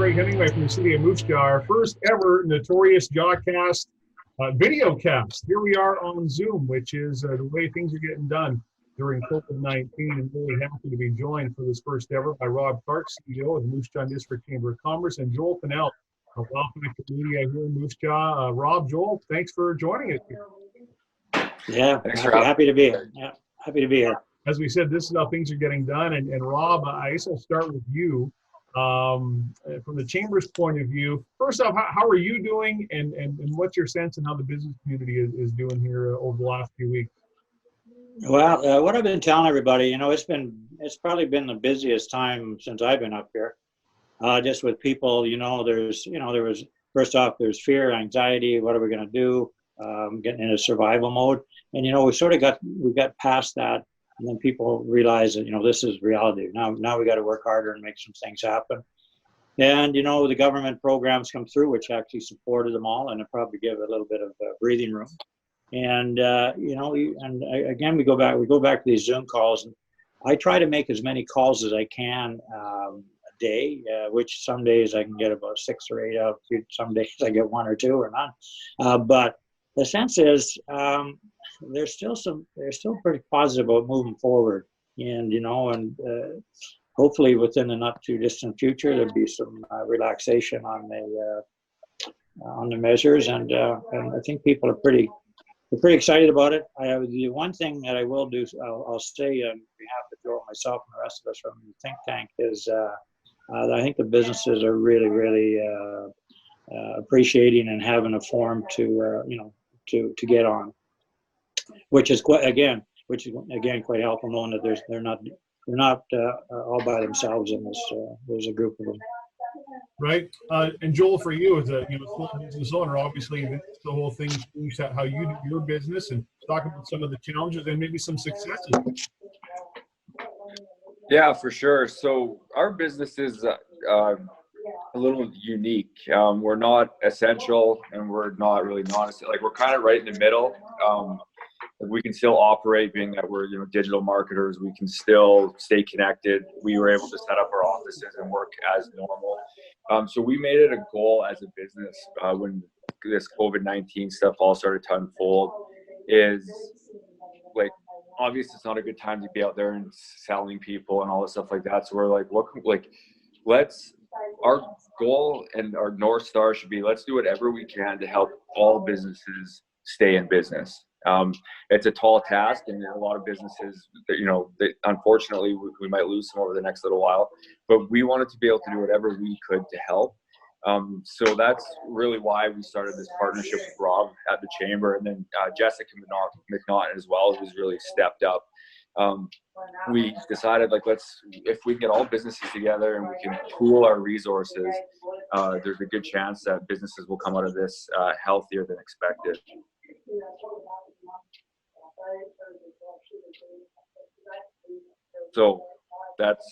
Craig Hemingway from the city of Moose Jaw, our first ever Notorious Jawcast video cast. Here we are on Zoom, which is the way things are getting done during COVID-19, and really happy to be joined for this first ever by Rob Clark, CEO of the Moose Jaw District Chamber of Commerce, and Joel Pinel of Welcome to Media here in Moose Jaw. Rob, Joel, thanks for joining us here. Yeah, thanks happy to be here. Yeah, happy to be here. As we said, this is how things are getting done. And Rob, I guess I'll start with you. From the Chamber's point of view, first off, how are you doing, and what's your sense and how the business community is doing here over the last few weeks? Well, what I've been telling everybody, it's probably been the busiest time since I've been up here. Just with people, there's fear, anxiety, what are we going to do, getting into survival mode. And, we got past that. And then people realize that, this is reality. Now we got to work harder and make some things happen. And, the government programs come through, which actually supported them all, and it probably give a little bit of breathing room. And, again, we go back to these Zoom calls, and I try to make as many calls as I can a day, which some days I can get about 6 or 8 out. Some days I get 1 or 2 or none. But the sense is, they're still pretty positive about moving forward, and hopefully within the not too distant future there'll be some relaxation on the measures, and I think people are pretty excited about it. The one thing that I will do, I'll say on behalf of Joel, myself, and the rest of us from the think tank, is that I think the businesses are really appreciating and having a forum to get on. Which is quite quite helpful, knowing that they're not all by themselves in this. There's a group of them. Right, and Joel, for you as a small business owner, obviously the whole thing changed how you do your business, and talk about some of the challenges and maybe some successes. Yeah, for sure. So our business is a little unique. We're not essential, and we're not really non-essential. Like, we're kind of right in the middle. We can still operate, being that we're digital marketers. We can still stay connected. We were able to set up our offices and work as normal. So we made it a goal as a business when this COVID-19 stuff all started to unfold, is like, obviously it's not a good time to be out there and selling people and all this stuff like that. So we're like, our goal and our North Star should be, let's do whatever we can to help all businesses stay in business. It's a tall task, and a lot of businesses, unfortunately, we might lose some over the next little while, but we wanted to be able to do whatever we could to help. So that's really why we started this partnership with Rob at the Chamber, and then Jessica McNaughton as well, who's really stepped up. We decided, if we can get all businesses together and we can pool our resources, there's a good chance that businesses will come out of this healthier than expected. So that's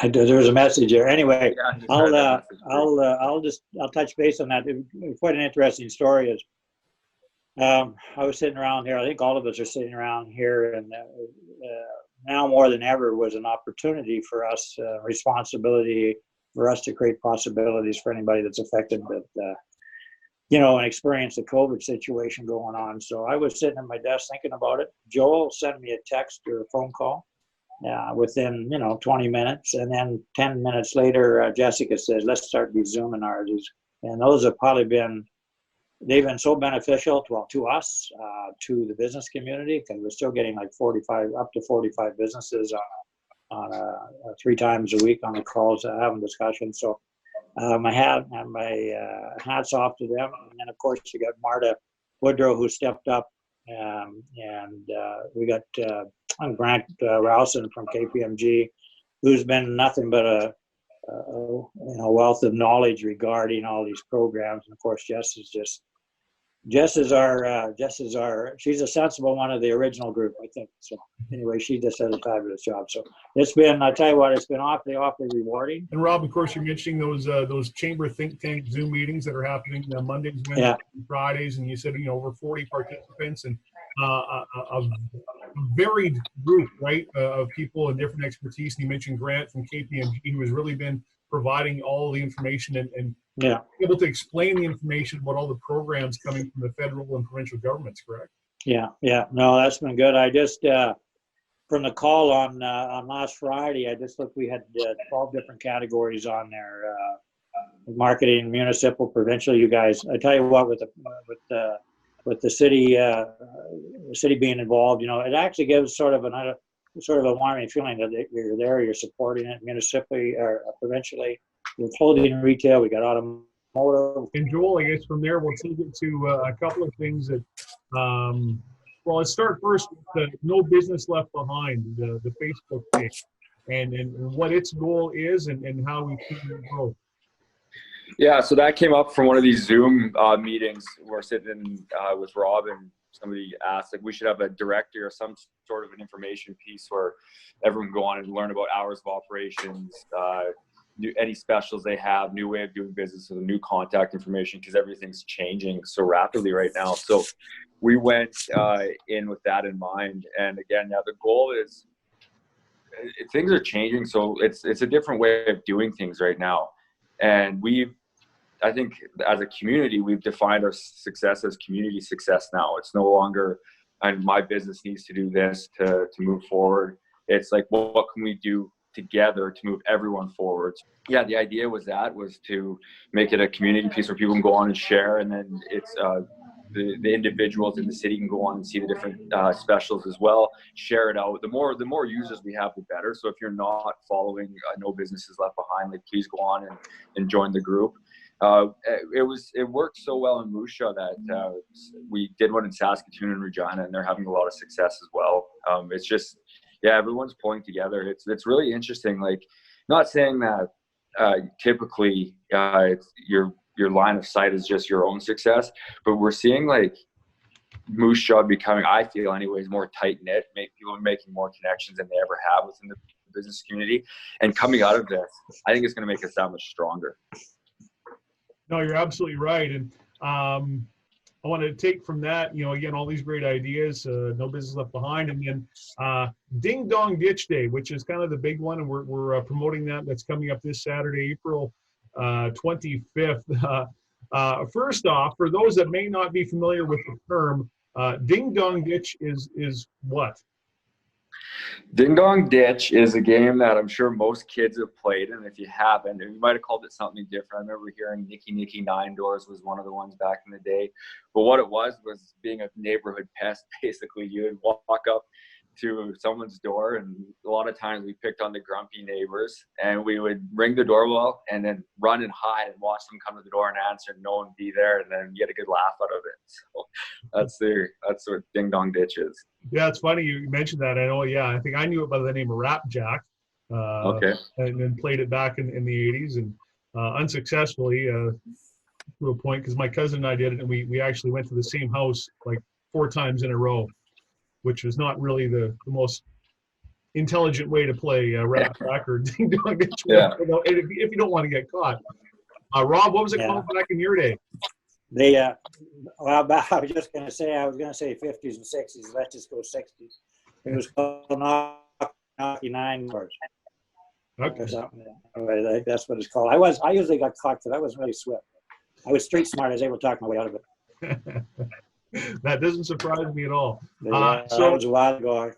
there's a message there. Anyway, yeah, I'll touch base on that. Quite an interesting story is, I was sitting around here. I think all of us are sitting around here, and now more than ever was an opportunity for us, responsibility for us to create possibilities for anybody that's affected with and experience the COVID situation going on. So I was sitting at my desk thinking about it. Joel sent me a text or a phone call within 20 minutes, and then 10 minutes later, Jessica says, "Let's start these Zoom seminars." And those have probably they've been so beneficial to us, to the business community, because we're still getting like up to 45 businesses on 3 times a week on the calls, having discussions. So my hats off to them. And then of course you got Marta Woodrow, who stepped up, and we got Grant Rowson from KPMG, who's been nothing but a wealth of knowledge regarding all these programs. And of course Jess is our she's a sensible one of the original group, I think. So anyway, she just does a fabulous job. So it's been, I tell you what, it's been awfully rewarding. And Rob, of course, you're mentioning those Chamber think tank Zoom meetings that are happening Mondays, Wednesdays, and Fridays, and you said over 40 participants, and a varied group, right, of people and different expertise. And you mentioned Grant from KPMG, who has really been providing all the information and Yeah. able to explain the information about all the programs coming from the federal and provincial governments, correct? Yeah. No, that's been good. I just from the call on last Friday, I just looked. We had 12 different categories on there: marketing, municipal, provincial. You guys, I tell you what, with the city being involved, it actually gives sort of a warming feeling that you're there, you're supporting it municipally or provincially. You're clothing retail. We got automotive. And Joel, I guess from there we'll take it to a couple of things that. Well, let's start first with the No Business Left Behind, the Facebook page, and what its goal is and how we can grow. Yeah, so that came up from one of these Zoom meetings. We're sitting with Rob, and somebody asked, like, we should have a directory or some sort of an information piece where everyone can go on and learn about hours of operations, any specials they have, new way of doing business, with new contact information, because everything's changing so rapidly right now. So we went in with that in mind. And again, now the goal is things are changing. So it's a different way of doing things right now. And I think as a community, we've defined our success as community success now. It's no longer, and my business needs to do this to move forward. It's like, what can we do together to move everyone forward? Yeah, the idea was to make it a community piece where people can go on and share, and then it's the individuals in the city can go on and see the different specials as well, share it out. The more users we have, the better. So if you're not following No Businesses Left Behind, like, please go on and join the group. It worked so well in Moose Jaw that we did one in Saskatoon and Regina, and they're having a lot of success as well. It's just, yeah, everyone's pulling together. It's really interesting. Like, not saying that typically it's your line of sight is just your own success, but we're seeing, like, Moose Jaw becoming, I feel anyways, more tight-knit. People are making more connections than they ever have within the business community. And coming out of this, I think it's going to make us that much stronger. No, you're absolutely right. And I want to take from that, again, all these great ideas, No Business Left Behind, and then Ding Dong Ditch Day, which is kind of the big one, and we're promoting that. That's coming up this Saturday, April 25th. First off, for those that may not be familiar with the term, Ding Dong Ditch is what? Ding Dong Ditch is a game that I'm sure most kids have played, and if you haven't, you might have called it something different. I remember hearing Nicky Nine Doors was one of the ones back in the day. But what it was being a neighborhood pest. Basically, you would walk up to someone's door, and a lot of times we picked on the grumpy neighbors, and we would ring the doorbell and then run and hide and watch them come to the door and answer, and no one be there, and then get a good laugh out of it. So that's what Ding Dong Ditch is. Yeah, it's funny you mentioned that. I know. Yeah, I think I knew it by the name of Rap Jack. Okay. And then played it back in the 80s, and unsuccessfully to a point, because my cousin and I did it, and we actually went to the same house like 4 times in a row, which was not really the most intelligent way to play Rap Jack or Ding Dong Ditch. Yeah. If you don't want to get caught. Rob, what was it called back in your day? I was going to say 50s and 60s. Let's just go 60s. It was called Knocky Nine Doors. Okay. Or something. Anyway, that's what it's called. I usually got caught because I wasn't really swift. I was street smart. I was able to talk my way out of it. That doesn't surprise me at all. That was a while ago.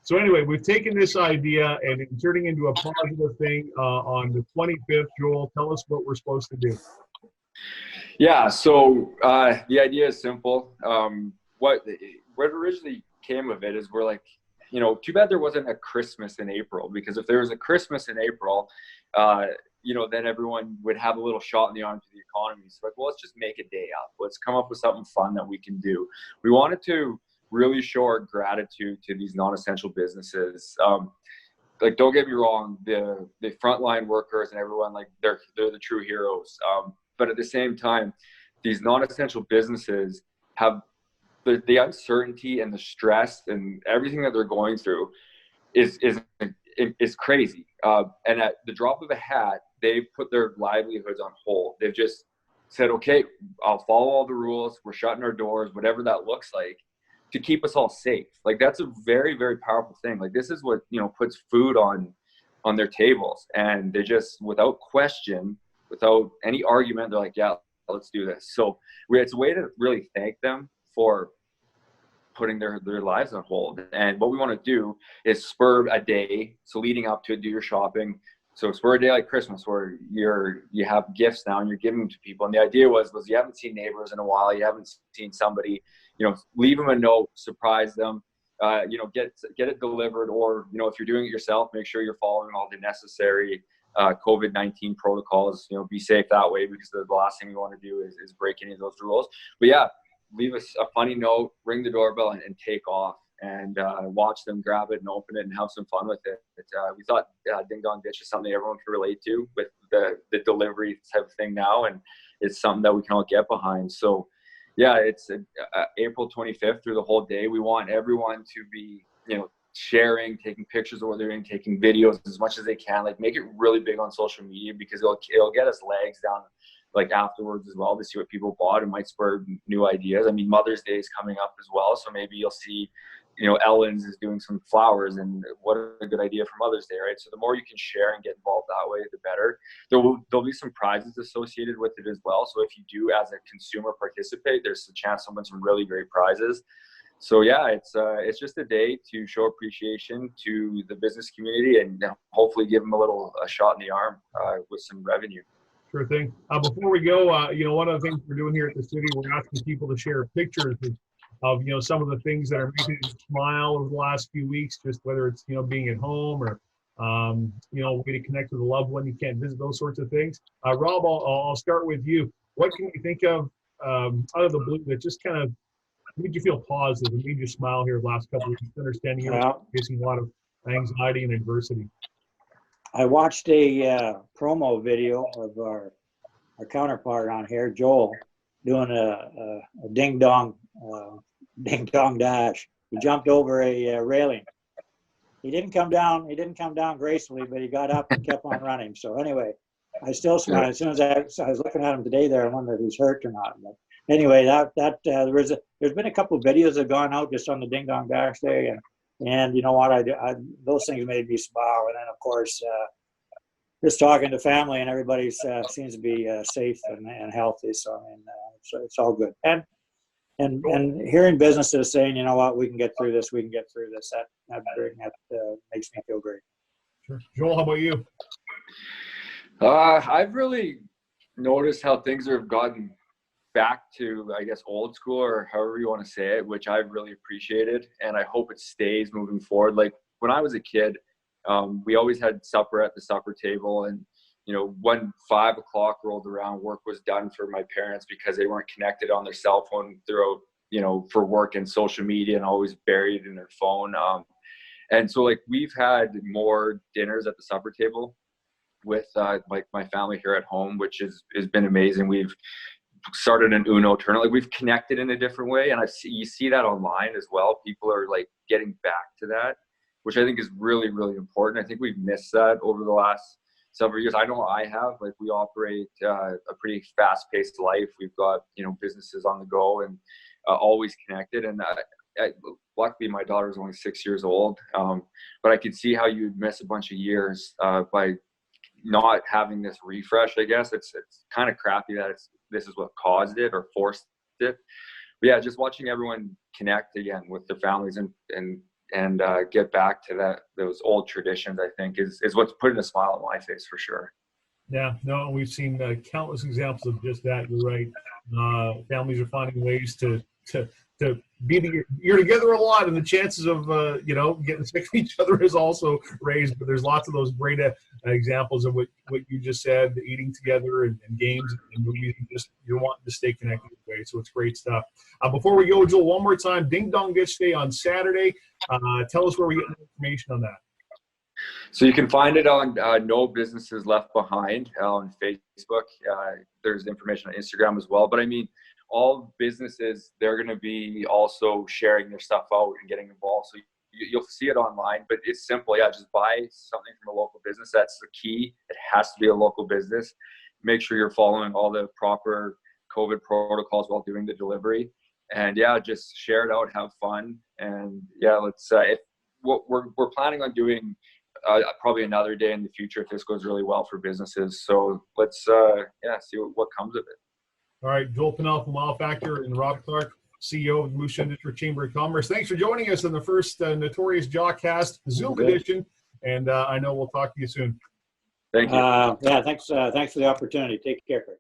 So anyway, we've taken this idea and turning into a positive thing on the 25th. Joel, tell us what we're supposed to do. Yeah, so the idea is simple. What originally came of it is we're like, too bad there wasn't a Christmas in April, because if there was a Christmas in April, then everyone would have a little shot in the arm to the economy. So let's just make a day up. Let's come up with something fun that we can do. We wanted to really show our gratitude to these non-essential businesses. Don't get me wrong, the frontline workers and everyone, they're the true heroes. But at the same time, these non-essential businesses have the uncertainty and the stress and everything that they're going through is crazy. And at the drop of a hat, they've put their livelihoods on hold. They've just said, okay, I'll follow all the rules. We're shutting our doors, whatever that looks like, to keep us all safe. That's a very, very powerful thing. This is what, puts food on on their tables, and they just, without question, without any argument, they're like, yeah, let's do this. So it's a way to really thank them for putting their lives on hold. And what we want to do is spur a day. So leading up to it, do your shopping. So spur a day like Christmas where you have gifts now and you're giving them to people. And the idea was you haven't seen neighbors in a while. You haven't seen somebody, leave them a note, surprise them, get it delivered. Or, if you're doing it yourself, make sure you're following all the necessary COVID-19 protocols, be safe that way, because the last thing you want to do is break any of those rules. But yeah, leave us a funny note, ring the doorbell, and take off, and watch them grab it and open it and have some fun with it. We thought Ding Dong Ditch is something everyone can relate to with the delivery type of thing now, and it's something that we can all get behind. So yeah, it's April 25th through the whole day. We want everyone to be, sharing, taking pictures of what they're doing, taking videos as much as they can. Like, make it really big on social media, because it'll get us legs down, like, afterwards as well, to see what people bought. It might spur new ideas. I mean, Mother's Day is coming up as well, so maybe you'll see, Ellen's is doing some flowers, and what a good idea for Mother's Day, right? So the more you can share and get involved that way, the better. There'll be some prizes associated with it as well. So if you do, as a consumer, participate, there's a chance to win some really great prizes. So yeah, it's just a day to show appreciation to the business community, and hopefully give them a shot in the arm with some revenue. Sure thing. Before we go, one of the things we're doing here at the city, we're asking people to share pictures of some of the things that are making you smile over the last few weeks, just whether it's, being at home or, a way to connect with a loved one you can't visit, those sorts of things. Rob, I'll start with you. What can you think of out of the blue that just kind of made you feel positive and made you smile here the last couple of weeks, understanding you're facing a lot of anxiety and adversity? I watched a promo video of our counterpart on here, Joel, doing a ding dong dash. He jumped over a railing. He didn't come down gracefully, but he got up and kept on running. So anyway, I still smiled. As soon as I was looking at him today there, I wondered if he's hurt or not. But anyway, there's been a couple of videos that have gone out just on the Ding Dong Dash Day, and you know what, those things made me smile. And then of course, just talking to family and everybody seems to be safe and healthy. So I mean, it's all good. And hearing businesses saying, you know what, we can get through this. That makes me feel great. Sure. Joel, how about you? I've really noticed how things have gotten back to, I guess, old school, or however you want to say it, which I've really appreciated, and I hope it stays moving forward. Like, when I was a kid, we always had supper at the supper table, and when 5 o'clock rolled around, work was done for my parents because they weren't connected on their cell phone throughout, for work and social media, and always buried in their phone. And so, like, we've had more dinners at the supper table with my family here at home, which has been amazing. We've started an Uno tournament. Like, we've connected in a different way, and you see that online as well. People are like getting back to that, which I think is really, really important. I think we've missed that over the last several years. I know I have. Like, we operate a pretty fast-paced life. We've got businesses on the go, and always connected. And luckily, my daughter is only 6 years old, but I could see how you'd miss a bunch of years by not having this refresh. I guess it's kind of crappy that this is what caused it or forced it. But yeah, just watching everyone connect again with their families and get back to those old traditions, I think is what's putting a smile on my face for sure. Yeah, no, we've seen countless examples of just that. You're right. Families are finding ways to be you're together a lot, and the chances of getting sick of each other is also raised. But there's lots of those great examples of what you just said, the eating together and games and movies, and just you're wanting to stay connected with way. So it's great stuff. Before we go, Joel, one more time, Ding Dong Ditch Day on Saturday. Tell us where we get more information on that. So you can find it on No Businesses Left Behind on Facebook. There's information on Instagram as well. But I mean, all businesses, they're going to be also sharing their stuff out and getting involved. So you'll see it online, but it's simple. Yeah, just buy something from a local business. That's the key. It has to be a local business. Make sure you're following all the proper COVID protocols while doing the delivery. And yeah, just share it out, have fun. And yeah, let's, if what we're planning on doing probably another day in the future if this goes really well for businesses. So let's see what comes of it. All right, Joel Pinel from Wow Factor and Rob Clark, CEO of the Moose Jaw District Chamber of Commerce. Thanks for joining us in the first Notorious Jawcast Zoom edition, and I know we'll talk to you soon. Thank you. Yeah, thanks for the opportunity. Take care, Craig.